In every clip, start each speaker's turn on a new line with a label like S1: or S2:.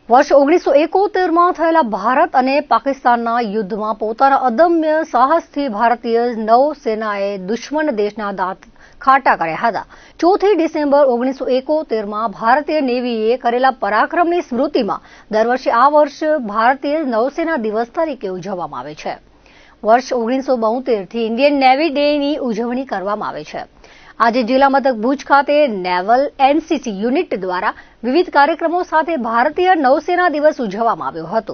S1: વર્ષ 1971માં થયેલા ભારત અને પાકિસ્તાનના યુદ્ધમાં પોતાના અદમ્ય સાહસથી ભારતીય નૌસેનાએ દુશ્મન દેશના દાંત ખાટા કર્યા હતા. 4 ડિસેમ્બર 1971માં ભારતીય નેવીએ કરેલા પરાક્રમની સ્મૃતિમાં દર વર્ષે આ વર્ષ ભારતીય નૌસેના દિવસ તરીકે ઉજવવામાં આવે છે. વર્ષ 1972થી ઇન્ડિયન નેવી ડેની ઉજવણી કરવામાં આવે છે. આજે જિલ્લા મથક ભુજ ખાતે નેવલ એનસીસી યુનિટ દ્વારા વિવિધ કાર્યક્રમો સાથે ભારતીય નૌસેના દિવસ ઉજવવામાં આવ્યો હતો.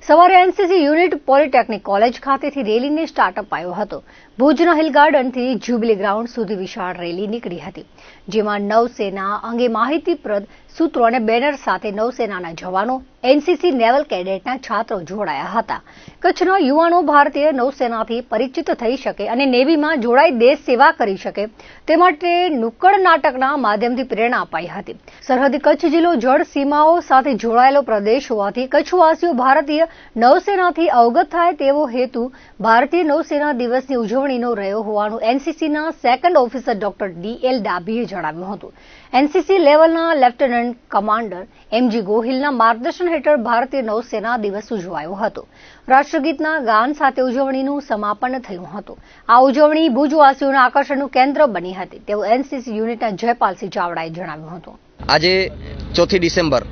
S1: સવારે એનસીસી યુનિટ પોલિટેકનિક કોલેજ ખાતેથી રેલીને સ્ટાર્ટ અપાયો હતો. ભુજના હિલ ગાર્ડનથી જ્યુબિલી ગ્રાઉન્ડ સુધી વિશાળ રેલી નીકળી હતી, જેમાં નૌસેના અંગે માહિતીપ્રદ સૂત્રો અને બેનર સાથે નૌસેનાના જવાનો, એનસીસી નેવલ કેડેટના છાત્રો જોડાયા હતા. કચ્છના યુવાનો ભારતીય નૌસેનાથી પરિચિત થઈ શકે અને નેવીમાં જોડાઈ દેશ સેવા કરી શકે તે માટે નુક્કડ નાટકના માધ્યમથી પ્રેરણા અપાઈ હતી. સરહદી કચ્છ જિલ્લો જળ સીમાઓ સાથે જોડાયેલો પ્રદેશ હોવાથી કચ્છવાસીઓ ભારતીય નૌસેનાથી અવગત થાય તેવો હેતુ ભારતીય નૌસેના દિવસની ઉજવણીનો રહ્યો હોવાનું એનસીસીના સેકન્ડ ઓફિસર ડોક્ટર ડીએલ ડાભીએ જણાવ્યું હતું. એનસીસી લેવલના લેફ્ટનન્ટ કમાન્ડર એમજી ગોહિલના માર્ગદર્શન હેઠળ ભારતીય નૌસેના દિવસ ઉજવાયો હતો. રાષ્ટ્રગીતના ગાન સાથે ઉજવણીનું સમાપન થયું હતું. આ ઉજવણી ભુજવાસીઓના આકર્ષણનું કેન્દ્ર બની હતી તેવું એનસીસી યુનિટના જયપાલસિંહ ચાવડાએ જણાવ્યું હતું.
S2: આજે 4 ડિસેમ્બર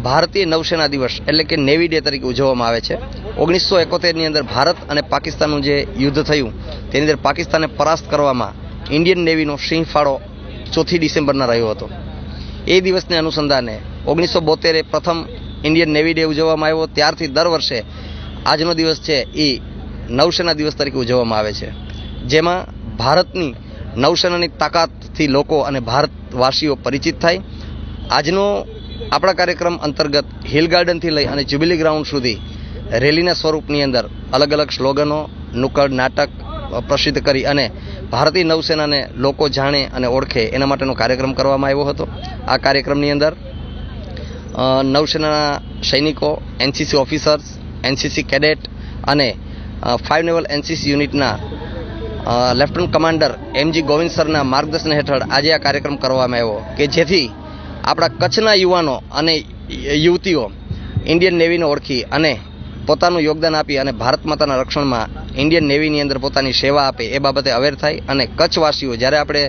S2: ભારતીય નૌસેના દિવસ એટલે કે નેવી ડે તરીકે ઉજવવામાં આવે છે. 1971ની અંદર ભારત અને પાકિસ્તાનનું જે યુદ્ધ થયું તેની અંદર પાકિસ્તાનને પરાસ્ત કરવામાં ઇન્ડિયન નેવીનો સિંહ ફાળો 4 ડિસેમ્બરના રહ્યો હતો. એ દિવસને અનુસંધાને 1972 પ્રથમ ઇન્ડિયન નેવી ડે ઉજવવામાં આવ્યો. ત્યારથી દર વર્ષે આજનો દિવસ છે એ નૌસેના દિવસ તરીકે ઉજવવામાં આવે છે, જેમાં ભારતની નૌસેનાની તાકાતથી લોકો અને ભારતવાસીઓ પરિચિત થાય. આજનો આપણા કાર્યક્રમ અંતર્ગત હિલ ગાર્ડનથી લઈ અને જ્યુબિલી ગ્રાઉન્ડ સુધી રેલીના સ્વરૂપની અંદર અલગ અલગ સ્લોગનો, નુક્કડ નાટક પ્રસિદ્ધ કરી અને ભારતીય નૌસેનાને લોકો જાણે અને ઓળખે એના માટેનો કાર્યક્રમ કરવામાં આવ્યો હતો. આ કાર્યક્રમની અંદર નૌસેનાના સૈનિકો, એનસીસી ઓફિસર્સ, એનસીસી કેડેટ અને 5 નેવલ એનસીસી યુનિટના લેફ્ટનન્ટ કમાન્ડર એમજી ગોવિંદ સરના માર્ગદર્શન હેઠળ આજે આ કાર્યક્રમ કરવામાં આવ્યો કે જેથી આપણા કચ્છના યુવાનો અને યુવતીઓ ઇન્ડિયન નેવીને ઓળખી અને પોતાનું યોગદાન આપી અને ભારત માતાના રક્ષણમાં ઇન્ડિયન નેવીની અંદર પોતાની સેવા આપે એ બાબતે અવેર થાય. અને કચ્છવાસીઓ જ્યારે આપણે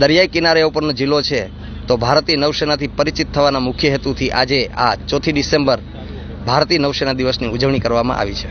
S2: દરિયાઈ કિનારે ઉપરનો જિલ્લો છે તો ભારતીય નૌસેનાથી પરિચિત થવાના મુખ્ય હેતુથી આજે આ 4 ડિસેમ્બર ભારતીય નૌસેના દિવસની ઉજવણી કરવામાં આવી છે.